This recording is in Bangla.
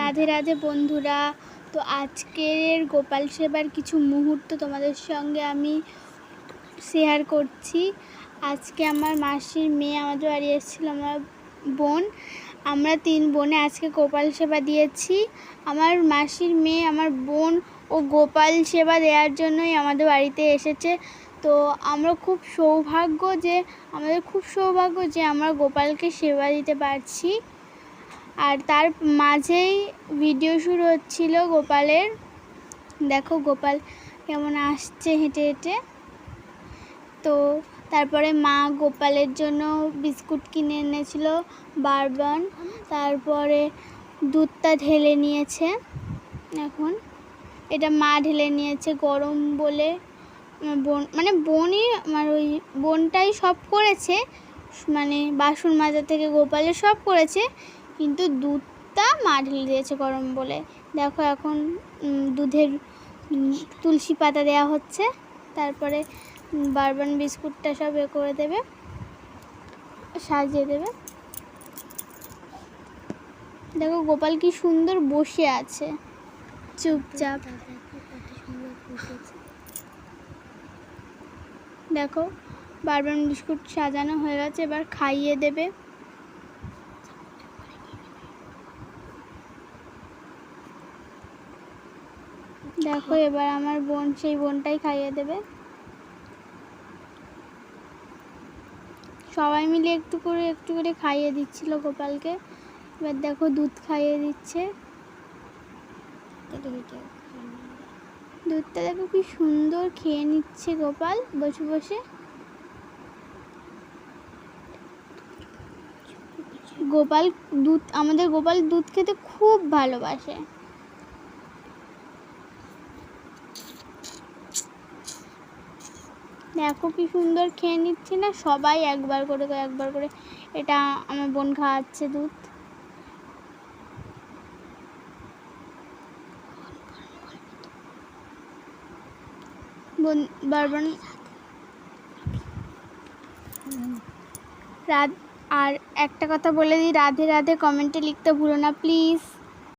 রাধে রাধে বন্ধুরা। তো আজকের গোপাল সেবার কিছু মুহূর্ত তোমাদের সঙ্গে আমি শেয়ার করছি। আজকে আমার মাসির মেয়ে আমাদের বাড়ি এসেছিলো, আমার বোন, আমরা 3 বোনে আজকে গোপাল সেবা দিয়েছি। আমার মাসির মেয়ে, আমার বোন ও গোপাল সেবা দেওয়ার জন্যই আমাদের বাড়িতে এসেছে। তো আমাদের খুব সৌভাগ্য যে আমরা গোপালকে সেবা দিতে পারছি। আর তার মাঝেই ভিডিও শুরু হচ্ছিল গোপালের। দেখো গোপাল কেমন আসছে হেঁটে হেঁটে। তো তারপরে মা গোপালের জন্য বিস্কুট কিনে এনেছিল, বারবন। তারপরে দুধটা ঢেলে নিয়েছে, এখন এটা মা ঢেলে নিয়েছে গরম বলে। বোনই আমার ওই বোনটাই সব করেছে, মানে বাসন মাজা থেকে গোপালের সব করেছে, কিন্তু দুধটা মা ঢেলে দিয়েছে গরম বলে। দেখো এখন দুধের তুলসী পাতা দেওয়া হচ্ছে, তারপরে বারবন বিস্কুটটা সব করে দেবে, সাজিয়ে দেবে। দেখো গোপাল কি সুন্দর বসে আছে চুপচাপ। দেখো বারবন বিস্কুট সাজানো হয়ে গেছে, এবার খাইয়ে দেবে। দেখো এবার আমার বোন, সেই বোনটাই খাইয়ে দেবে। সবাই মিলে একটু করে খাইয়ে দিচ্ছিল গোপালকে। এবার দেখো দুধ খাইয়ে দিচ্ছে। দুধটা দেখো কি সুন্দর খেয়ে নিচ্ছে গোপাল বসে বসে। আমাদের গোপাল দুধ খেতে খুব ভালোবাসে। দেখো কি সুন্দর খেয়ে নিচ্ছে না, সবাই একবার করে। এটা আমার বোন খাওয়াচ্ছে দুধ। বারবার আর একটা কথা বলে দিই, রাধে রাধে কমেন্টে লিখতে ভুলো না প্লিজ।